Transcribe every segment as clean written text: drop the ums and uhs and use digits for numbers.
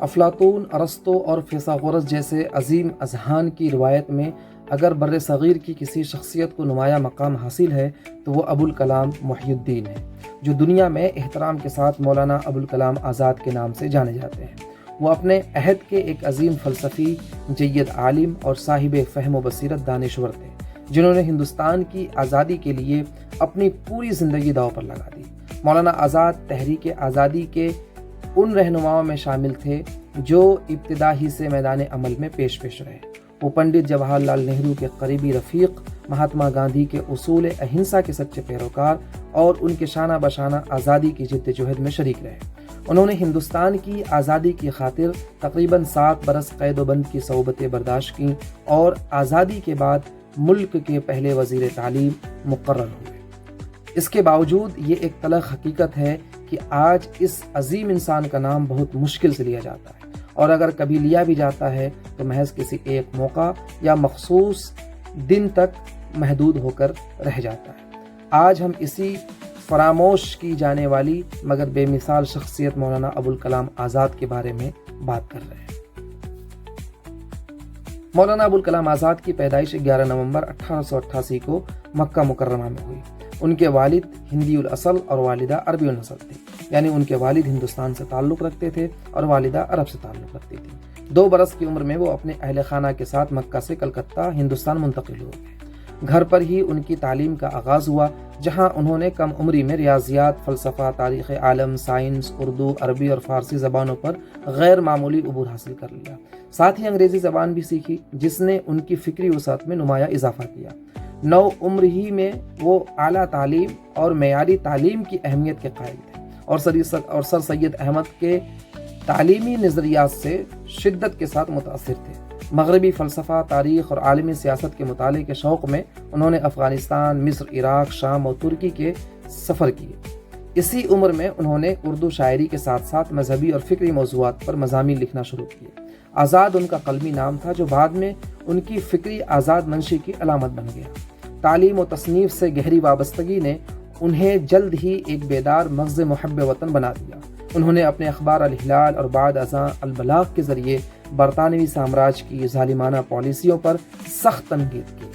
افلاطون، ارسطو اور فیثاغورس جیسے عظیم اذہان کی روایت میں اگر بر صغیر کی کسی شخصیت کو نمایاں مقام حاصل ہے تو وہ ابوالکلام محی الدین ہے، جو دنیا میں احترام کے ساتھ مولانا ابوالکلام آزاد کے نام سے جانے جاتے ہیں۔ وہ اپنے عہد کے ایک عظیم فلسفی، جید عالم اور صاحب فہم و بصیرت دانشور تھے، جنہوں نے ہندوستان کی آزادی کے لیے اپنی پوری زندگی داؤ پر لگا دی۔ مولانا آزاد تحریک آزادی کے ان رہنماؤں میں شامل تھے جو ابتدا ہی سے میدان عمل میں پیش رہے۔ وہ پنڈت جواہر لال نہرو کے قریبی رفیق، مہاتما گاندھی کے اصول اہنسا کے سچے پیروکار اور ان کے شانہ بشانہ آزادی کی جدوجہد میں شریک رہے۔ انہوں نے ہندوستان کی آزادی کی خاطر تقریباً 7 برس قید و بند کی صعوبتیں برداشت کیں اور آزادی کے بعد ملک کے پہلے وزیر تعلیم مقرر ہوئے۔ اس کے باوجود یہ ایک تلخ حقیقت ہے کہ آج اس عظیم انسان کا نام بہت مشکل سے لیا جاتا ہے، اور اگر کبھی لیا بھی جاتا ہے تو محض کسی ایک موقع یا مخصوص دن تک محدود ہو کر رہ جاتا ہے۔ آج ہم اسی فراموش کی جانے والی مگر بے مثال شخصیت مولانا ابوالکلام آزاد کے بارے میں بات کر رہے ہیں۔ مولانا ابوالکلام آزاد کی پیدائش 11 نومبر 1888 کو مکہ مکرمہ میں ہوئی۔ ان کے والد ہندی الاصل اور والدہ عربی النسل تھے، یعنی ان کے والد ہندوستان سے تعلق رکھتے تھے اور والدہ عرب سے تعلق رکھتی تھی۔ 2 برس کی عمر میں وہ اپنے اہل خانہ کے ساتھ مکہ سے کلکتہ ہندوستان منتقل ہو گئے۔ گھر پر ہی ان کی تعلیم کا آغاز ہوا، جہاں انہوں نے کم عمری میں ریاضیات، فلسفہ، تاریخ عالم، سائنس، اردو، عربی اور فارسی زبانوں پر غیر معمولی عبور حاصل کر لیا۔ ساتھ ہی انگریزی زبان بھی سیکھی، جس نے ان کی فکری وسعت میں نمایاں اضافہ کیا۔ 9 عمر ہی میں وہ اعلیٰ تعلیم اور معیاری تعلیم کی اہمیت کے قائل تھے، اور سر سید احمد کے تعلیمی نظریات سے شدت کے ساتھ متاثر تھے۔ مغربی فلسفہ، تاریخ اور عالمی سیاست کے مطالعے کے شوق میں انہوں نے افغانستان، مصر، عراق، شام اور ترکی کے سفر کیے۔ اسی عمر میں انہوں نے اردو شاعری کے ساتھ ساتھ مذہبی اور فکری موضوعات پر مضامین لکھنا شروع کیے۔ آزاد ان کا قلمی نام تھا، جو بعد میں ان کی فکری آزاد منشی کی علامت بن گیا۔ تعلیم و تصنیف سے گہری وابستگی نے انہیں جلد ہی ایک بیدار مغز محب وطن بنا دیا۔ انہوں نے اپنے اخبار الہلال اور بعد ازاں البلاغ کے ذریعے برطانوی سامراج کی ظالمانہ پالیسیوں پر سخت تنقید کی۔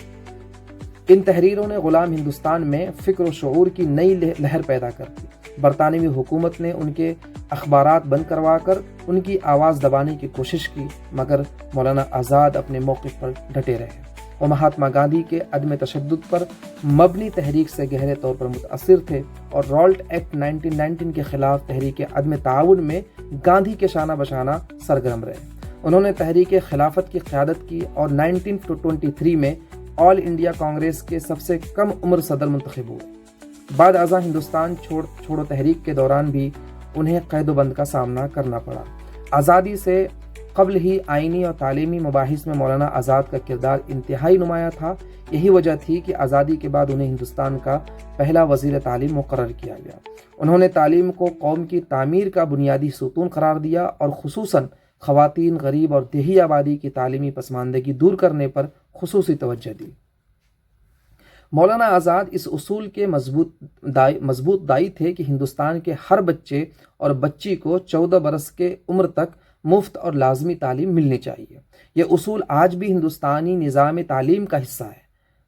ان تحریروں نے غلام ہندوستان میں فکر و شعور کی نئی لہر پیدا کر دی۔ برطانوی حکومت نے ان کے اخبارات بند کروا کر ان کی آواز دبانے کی کوشش کی، مگر مولانا آزاد اپنے موقف پر ڈٹے رہے۔ وہ مہاتما گاندھی کے عدم تشدد پر مبنی تحریک سے گہرے طور پر متاثر تھے اور رالٹ ایکٹ 1919 کے خلاف تحریک عدم تعاون میں گاندھی کے شانہ بشانہ سرگرم رہے۔ انہوں نے تحریک خلافت کی قیادت کی اور 1923 میں آل انڈیا کانگریس کے سب سے کم عمر صدر منتخب ہوئے۔ بعد ازاں ہندوستان چھوڑو تحریک کے دوران بھی انہیں قید و بند کا سامنا کرنا پڑا۔ آزادی سے قبل ہی آئینی اور تعلیمی مباحث میں مولانا آزاد کا کردار انتہائی نمایاں تھا۔ یہی وجہ تھی کہ آزادی کے بعد انہیں ہندوستان کا پہلا وزیر تعلیم مقرر کیا گیا۔ انہوں نے تعلیم کو قوم کی تعمیر کا بنیادی ستون قرار دیا اور خصوصاً خواتین، غریب اور دیہی آبادی کی تعلیمی پسماندگی دور کرنے پر خصوصی توجہ دی۔ مولانا آزاد اس اصول کے مضبوط دائی تھے کہ ہندوستان کے ہر بچے اور بچی کو 14 برس کے عمر تک مفت اور لازمی تعلیم ملنی چاہیے۔ یہ اصول آج بھی ہندوستانی نظام تعلیم کا حصہ ہے۔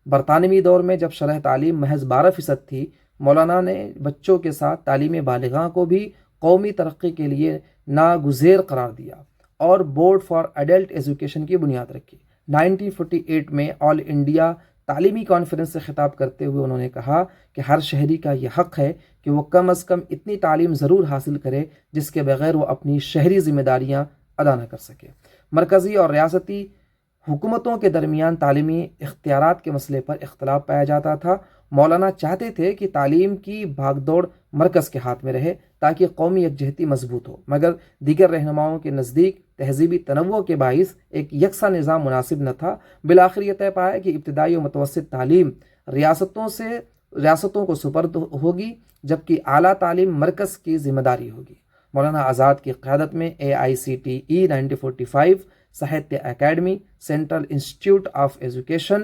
برطانوی دور میں جب شرح تعلیم محض 12% تھی، مولانا نے بچوں کے ساتھ تعلیم بالغاں کو بھی قومی ترقی کے لیے ناگزیر قرار دیا اور بورڈ فار ایڈلٹ ایجوکیشن کی بنیاد رکھی۔ 1948 میں آل انڈیا تعلیمی کانفرنس سے خطاب کرتے ہوئے انہوں نے کہا کہ ہر شہری کا یہ حق ہے کہ وہ کم از کم اتنی تعلیم ضرور حاصل کرے جس کے بغیر وہ اپنی شہری ذمہ داریاں ادا نہ کر سکے۔ مرکزی اور ریاستی حکومتوں کے درمیان تعلیمی اختیارات کے مسئلے پر اختلاف پایا جاتا تھا۔ مولانا چاہتے تھے کہ تعلیم کی بھاگ دوڑ مرکز کے ہاتھ میں رہے تاکہ قومی یکجہتی مضبوط ہو، مگر دیگر رہنماؤں کے نزدیک تہذیبی تنوع کے باعث ایک یکساں نظام مناسب نہ تھا۔ بالآخر یہ طے پایا کہ ابتدائی و متوسط تعلیم ریاستوں کو سپرد ہوگی، جبکہ اعلیٰ تعلیم مرکز کی ذمہ داری ہوگی۔ مولانا آزاد کی قیادت میں AICTE 1945، Sahitya academy, central institute of education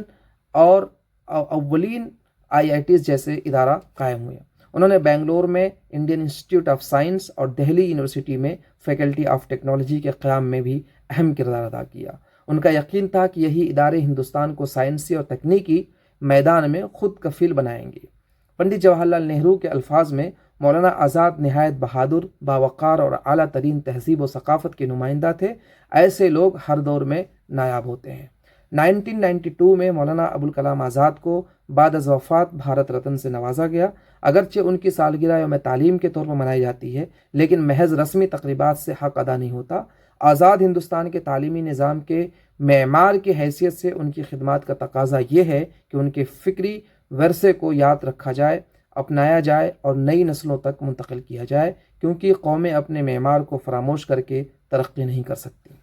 اور اولین IITs جیسے ادارہ قائم ہوئے۔ انہوں نے بنگلور میں انڈین انسٹیٹیوٹ آف سائنس اور دہلی یونیورسٹی میں فیکلٹی آف ٹیکنالوجی کے قیام میں بھی اہم کردار ادا کیا۔ ان کا یقین تھا کہ یہی ادارے ہندوستان کو سائنسی اور تکنیکی میدان میں خود کفیل بنائیں گے۔ پنڈت جواہر لال نہرو کے الفاظ میں مولانا آزاد نہایت بہادر، باوقار اور اعلیٰ ترین تہذیب و ثقافت کے نمائندہ تھے۔ ایسے لوگ ہر دور میں نایاب ہوتے ہیں۔ 1992 میں مولانا ابوالکلام آزاد کو بعد از وفات بھارت رتن سے نوازا گیا۔ اگرچہ ان کی سالگرہ یوم تعلیم کے طور پر منائی جاتی ہے، لیکن محض رسمی تقریبات سے حق ادا نہیں ہوتا۔ آزاد ہندوستان کے تعلیمی نظام کے معمار کی حیثیت سے ان کی خدمات کا تقاضا یہ ہے کہ ان کے فکری ورثے کو یاد رکھا جائے، اپنایا جائے اور نئی نسلوں تک منتقل کیا جائے، کیونکہ قومیں اپنے معمار کو فراموش کر کے ترقی نہیں کر سکتی۔